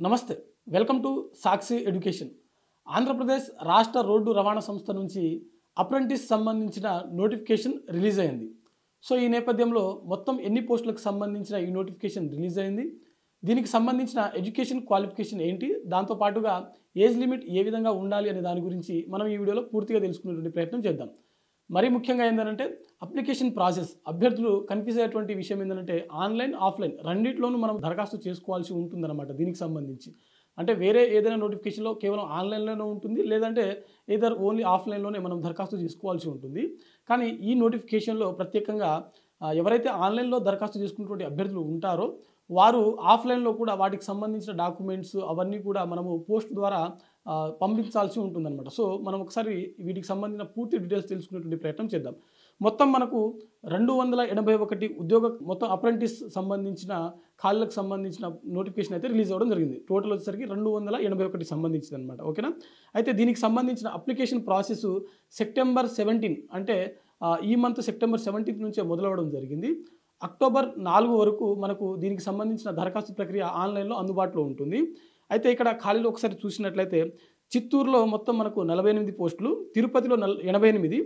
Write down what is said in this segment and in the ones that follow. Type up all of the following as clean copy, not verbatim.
నమస్తే. Welcome to Sakshi education. Andhra Pradesh రాష్ట్ర road రవాణా సంస్థ నుంచి అప్రెంటిస్ సంబంధించిన నోటిఫికేషన్ రిలీజ్ అయింది. సో ఈ నేపథ్యంలో మొత్తం ఎన్ని పోస్టులకు సంబంధించిన ఈ నోటిఫికేషన్ రిలీజ్ అయింది, దీనికి సంబంధించిన ఎడ్యుకేషన్ క్వాలిఫికేషన్ ఏంటి, దాంతో పాటుగా ఏజ్ లిమిట్ ఏ విధంగా ఉండాలి అనే దాని గురించి మనం ఈ వీడియోలో పూర్తిగా తెలుసుకునేటువంటి ప్రయత్నం చేద్దాం. మరీ ముఖ్యంగా ఏంటంటే అప్లికేషన్ ప్రాసెస్, అభ్యర్థులు కన్ఫ్యూజ్ అయ్యేటువంటి విషయం ఏంటంటే ఆన్లైన్ ఆఫ్లైన్ రెండింటిలోనూ మనం దరఖాస్తు చేసుకోవాల్సి ఉంటుందన్నమాట. దీనికి సంబంధించి అంటే వేరే ఏదైనా నోటిఫికేషన్లో కేవలం ఆన్లైన్లోనే ఉంటుంది, లేదంటే ఏదర్ ఓన్లీ ఆఫ్లైన్లోనే మనం దరఖాస్తు చేసుకోవాల్సి ఉంటుంది. కానీ ఈ నోటిఫికేషన్లో ప్రత్యేకంగా ఎవరైతే ఆన్లైన్లో దరఖాస్తు చేసుకున్నటువంటి అభ్యర్థులు ఉంటారో వారు ఆఫ్లైన్లో కూడా వాటికి సంబంధించిన డాక్యుమెంట్స్ అవన్నీ కూడా మనము పోస్ట్ ద్వారా పంపించాల్సి ఉంటుందన్నమాట. సో మనం ఒకసారి వీటికి సంబంధించిన పూర్తి డీటెయిల్స్ తెలుసుకునేటువంటి ప్రయత్నం చేద్దాం. మొత్తం మనకు 281 ఉద్యోగ మొత్తం అప్రెంటిస్ సంబంధించిన ఖాళీలకు సంబంధించిన నోటిఫికేషన్ అయితే రిలీజ్ అవ్వడం జరిగింది. టోటల్ వచ్చేసరికి 281 సంబంధించింది అనమాట. ఓకేనా. అయితే దీనికి సంబంధించిన అప్లికేషన్ ప్రాసెస్ సెప్టెంబర్ 17 అంటే ఈ మంత్ సెప్టెంబర్ 17 నుంచే మొదలవడం జరిగింది. అక్టోబర్ 4 వరకు మనకు దీనికి సంబంధించిన దరఖాస్తు ప్రక్రియ ఆన్లైన్లో అందుబాటులో ఉంటుంది. అయితే ఇక్కడ ఖాళీలు ఒకసారి చూసినట్లయితే చిత్తూరులో మొత్తం మనకు 48 పోస్టులు, తిరుపతిలో 88,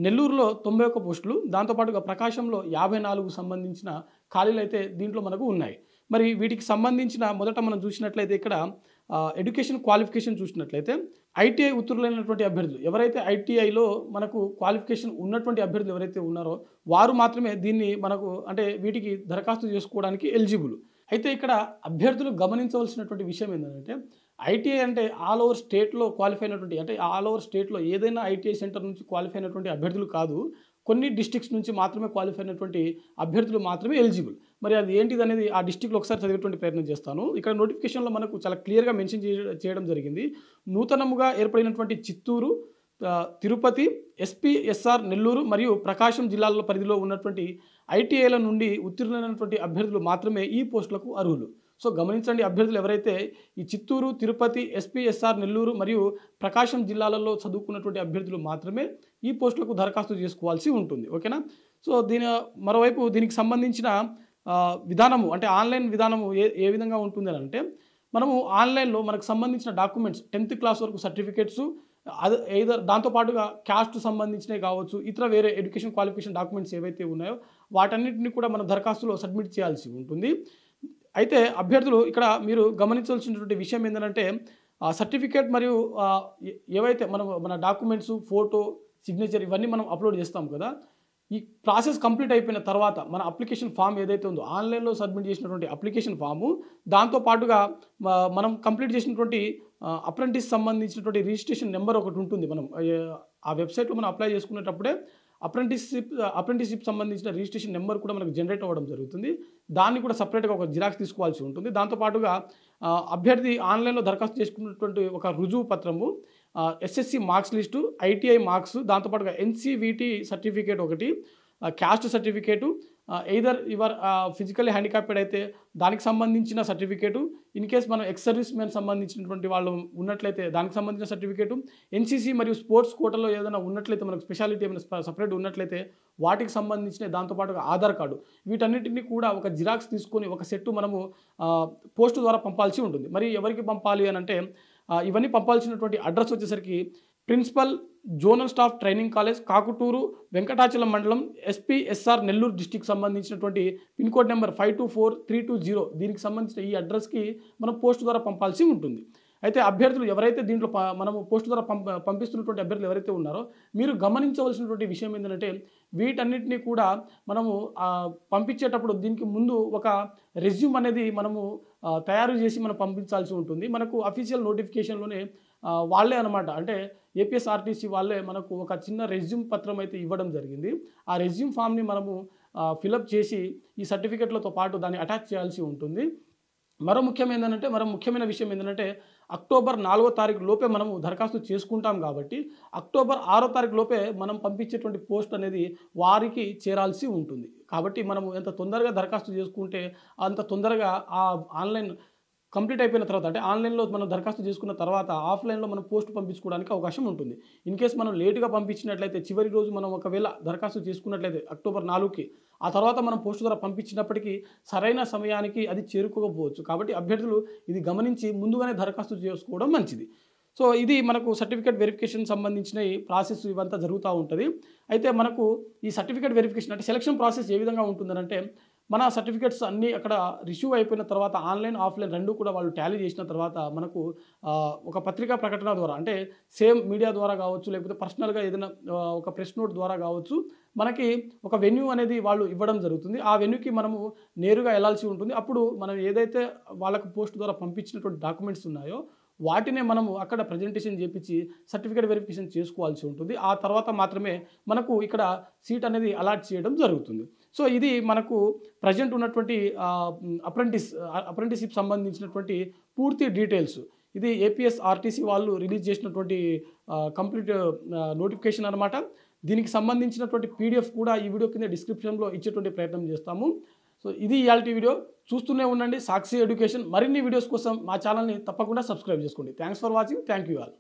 నెల్లూరులో 91 పోస్టులు, దాంతోపాటుగా ప్రకాశంలో 54 సంబంధించిన ఖాళీలు అయితే దీంట్లో మనకు ఉన్నాయి. మరి వీటికి సంబంధించిన మొదట మనం చూసినట్లయితే ఇక్కడ ఎడ్యుకేషన్ క్వాలిఫికేషన్ చూసినట్లయితే ఐటీఐ ఉత్తీర్ణులైనటువంటి అభ్యర్థులు, ఎవరైతే ఐటీఐలో మనకు క్వాలిఫికేషన్ ఉన్నటువంటి అభ్యర్థులు ఎవరైతే ఉన్నారో వారు మాత్రమే దీన్ని మనకు అంటే వీటికి దరఖాస్తు చేసుకోవడానికి ఎలిజిబుల్. అయితే ఇక్కడ అభ్యర్థులు గమనించవలసినటువంటి విషయం ఏంటంటే ఐటీఐ అంటే ఆల్ ఓవర్ స్టేట్లో క్వాలిఫై అయినటువంటి, అంటే ఆల్ ఓవర్ స్టేట్లో ఏదైనా ఐటీఐ సెంటర్ నుంచి క్వాలిఫై అయినటువంటి అభ్యర్థులు కాదు, కొన్ని డిస్ట్రిక్ట్స్ నుంచి మాత్రమే క్వాలిఫై అయినటువంటి అభ్యర్థులు మాత్రమే ఎలిజిబుల్. మరి అది ఏంటిది అనేది ఆ డిస్ట్రిక్ట్లో ఒకసారి చదివేటువంటి ప్రయత్నం చేస్తాను. ఇక్కడ నోటిఫికేషన్లో మనకు చాలా క్లియర్గా మెన్షన్ చేయడం జరిగింది. నూతనముగా ఏర్పడినటువంటి చిత్తూరు, తిరుపతి, ఎస్పీఎస్ఆర్ నెల్లూరు మరియు ప్రకాశం జిల్లాల పరిధిలో ఉన్నటువంటి ఐటీఐల నుండి ఉత్తీర్ణులైనటువంటి అభ్యర్థులు మాత్రమే ఈ పోస్టులకు అర్హులు. సో గమనించండి, అభ్యర్థులు ఎవరైతే ఈ చిత్తూరు, తిరుపతి, ఎస్పీఎస్ఆర్ నెల్లూరు మరియు ప్రకాశం జిల్లాలలో చదువుకున్నటువంటి అభ్యర్థులు మాత్రమే ఈ పోస్టులకు దరఖాస్తు చేసుకోవాల్సి ఉంటుంది. ఓకేనా. సో మరోవైపు దీనికి సంబంధించిన విధానము అంటే ఆన్లైన్ విధానము ఏ విధంగా ఉంటుంది అని అంటే మనము ఆన్లైన్లో మనకు సంబంధించిన డాక్యుమెంట్స్ 10th క్లాస్ వరకు సర్టిఫికేట్స్ అది ఏదో దాంతోపాటుగా క్యాస్ట్ సంబంధించినవి కావచ్చు, ఇతర వేరే ఎడ్యుకేషన్ క్వాలిఫికేషన్ డాక్యుమెంట్స్ ఏవైతే ఉన్నాయో వాటన్నిటిని కూడా మన దరఖాస్తులో సబ్మిట్ చేయాల్సి ఉంటుంది. అయితే అభ్యర్థులు ఇక్కడ మీరు గమనించాల్సినటువంటి విషయం ఏంటంటే సర్టిఫికేట్ మరియు ఏవైతే మన డాక్యుమెంట్స్, ఫోటో, సిగ్నేచర్ ఇవన్నీ మనం అప్లోడ్ చేస్తాం కదా. ఈ ప్రాసెస్ కంప్లీట్ అయిపోయిన తర్వాత మన అప్లికేషన్ ఫామ్ ఏదైతే ఉందో ఆన్లైన్లో సబ్మిట్ చేసినటువంటి అప్లికేషన్ ఫాము, దాంతోపాటుగా మనం కంప్లీట్ చేసినటువంటి అప్రెంటిస్ సంబంధించినటువంటి రిజిస్ట్రేషన్ నెంబర్ ఒకటి ఉంటుంది. మనం ఆ వెబ్సైట్లో మనం అప్లై చేసుకునేటప్పుడే అప్రెంటిస్షిప్ సంబంధించిన రిజిస్ట్రేషన్ నెంబర్ కూడా మనకు జనరేట్ అవ్వడం జరుగుతుంది. దాన్ని కూడా సపరేట్గా ఒక జిరాక్స్ తీసుకోవాల్సి ఉంటుంది. దాంతోపాటుగా అభ్యర్థి ఆన్లైన్లో దరఖాస్తు చేసుకున్నటువంటి ఒక రుజువు పత్రము, SSC marks list, ITI marks, దాంతోపాటుగా ఎన్సీవీటీ సర్టిఫికేట్ ఒకటి, caste certificate, either your physically handicapped అయితే దానికి సంబంధించిన సర్టిఫికేటు, ఇన్ కేస్ మనం ఎక్స్ సర్వీస్ మెన్ సంబంధించినటువంటి వాళ్ళు ఉన్నట్లయితే దానికి సంబంధించిన సర్టిఫికేటు, ఎన్సీసీ మరియు స్పోర్ట్స్ కోటాలో ఏదైనా ఉన్నట్లయితే మనకు స్పెషాలిటీ ఏమైనా సపరేట్ ఉన్నట్లయితే వాటికి సంబంధించిన దాంతోపాటుగా ఆధార్ కార్డు, వీటన్నిటిని కూడా ఒక జిరాక్స్ తీసుకొని ఒక సెట్టు మనము పోస్ట్ ద్వారా పంపాల్సి ఉంటుంది. మరి ఎవరికి పంపాలి అని అంటే ఇవన్నీ పంపాల్సినటువంటి అడ్రస్ వచ్చేసరికి principal zonal staff training college, Kakuturu, Venkatachalam మండలం, ఎస్పీఎస్ఆర్ నెల్లూరు డిస్టిక్ సంబంధించినటువంటి పిన్ కోడ్ నెంబర్ 524320, దీనికి సంబంధించిన ఈ అడ్రస్కి మనం పోస్ట్ ద్వారా పంపాల్సి ఉంటుంది. అయితే అభ్యర్థులు ఎవరైతే దీంట్లో మనము పోస్ట్ ద్వారా పంపిస్తున్నటువంటి అభ్యర్థులు ఎవరైతే ఉన్నారో మీరు గమనించవలసినటువంటి విషయం ఏంటంటే వీటన్నిటిని కూడా మనము పంపించేటప్పుడు దీనికి ముందు ఒక రెజ్యూమ్ అనేది మనము తయారు చేసి మనం పంపించాల్సి ఉంటుంది. మనకు అఫీషియల్ నోటిఫికేషన్లోనే వాళ్ళే అనమాట, అంటే ఏపీఎస్ఆర్టీసీ వాళ్ళే మనకు ఒక చిన్న రెజ్యూమ్ పత్రం అయితే ఇవ్వడం జరిగింది. ఆ రెజ్యూమ్ ఫామ్ని మనము ఫిలప్ చేసి ఈ సర్టిఫికేట్లతో పాటు దాన్ని అటాచ్ చేయాల్సి ఉంటుంది. మరో ముఖ్యమైన విషయం ఏంటంటే అక్టోబర్ 4వ తారీఖు లోపే మనము దరఖాస్తు చేసుకుంటాం కాబట్టి అక్టోబర్ 6వ తారీఖు లోపే మనం పంపించేటువంటి పోస్ట్ అనేది వారికి చేరాల్సి ఉంటుంది. కాబట్టి మనము ఎంత తొందరగా దరఖాస్తు చేసుకుంటే అంత తొందరగా ఆ ఆన్లైన్ కంప్లీట్ అయిపోయిన తర్వాత, అంటే ఆన్లైన్లో మనం దరఖాస్తు చేసుకున్న తర్వాత ఆఫ్లైన్లో మనం పోస్ట్ పంపించుకోవడానికి అవకాశం ఉంటుంది. ఇన్ కేస్ మనం లేటుగా పంపించినట్లయితే చివరి రోజు మనం ఒకవేళ దరఖాస్తు చేసుకున్నట్లయితే అక్టోబర్ 4కి ఆ తర్వాత మనం పోస్ట్ ద్వారా పంపించినప్పటికీ సరైన సమయానికి అది చేరుకోకపోవచ్చు. కాబట్టి అభ్యర్థులు ఇది గమనించి ముందుగానే దరఖాస్తు చేసుకోవడం మంచిది. సో ఇది మనకు సర్టిఫికేట్ వెరిఫికేషన్ సంబంధించిన ఈ ప్రాసెస్ ఇవంతా జరుగుతూ ఉంటుంది. అయితే మనకు ఈ సర్టిఫికేట్ వెరిఫికేషన్ అంటే సెలక్షన్ ప్రాసెస్ ఏ విధంగా ఉంటుందనంటే, మన సర్టిఫికేట్స్ అన్నీ అక్కడ రిసీవ్ అయిపోయిన తర్వాత ఆన్‌లైన్, ఆఫ్‌లైన్ 2 కూడా వాళ్ళు టాలీ చేసిన తర్వాత మనకు ఒక పత్రికా ప్రకటన ద్వారా అంటే సేమ్ మీడియా ద్వారా కావచ్చు, లేకపోతే పర్సనల్‌గా ఏదైనా ఒక ప్రెస్ నోట్ ద్వారా కావచ్చు, మనకి ఒక వెన్యూ అనేది వాళ్ళు ఇవ్వడం జరుగుతుంది. ఆ వెన్యూకి మనము నేరుగా ఎళ్ళాల్సి ఉంటుంది. అప్పుడు మనం ఏదైతే వాళ్ళకు పోస్ట్ ద్వారా పంపించినటువంటి డాక్యుమెంట్స్ ఉన్నాయో వాటినే మనము అక్కడ ప్రజెంటేషన్ చేపించి సర్టిఫికేట్ వెరిఫికేషన్ చేసుకోవాల్సి ఉంటుంది. ఆ తర్వాత మాత్రమే మనకు ఇక్కడ సీట్ అనేది అలాట్ చేయడం జరుగుతుంది. సో ఇది మనకు ప్రెజెంట్ ఉన్నటువంటి అప్రెంటిస్‌షిప్ సంబంధించినటువంటి పూర్తి డీటెయిల్స్. ఇది ఏపీఎస్ఆర్టీసీ వాళ్ళు రిలీజ్ చేసినటువంటి కంప్లీట్ నోటిఫికేషన్ అనమాట. దీనికి సంబంధించినటువంటి పీడిఎఫ్ కూడా ఈ వీడియో కింద డిస్క్రిప్షన్‌లో ఇచ్చేటువంటి ప్రయత్నం చేస్తాము. సో ఇది ఇయాల్టి వీడియో. చూస్తూనే ఉండండి సాక్షి ఎడ్యుకేషన్. మరిన్ని వీడియోస్ కోసం మా ఛానల్‌ని తప్పకుండా సబ్స్క్రైబ్ చేసుకోండి. Thanks for watching. Thank you all.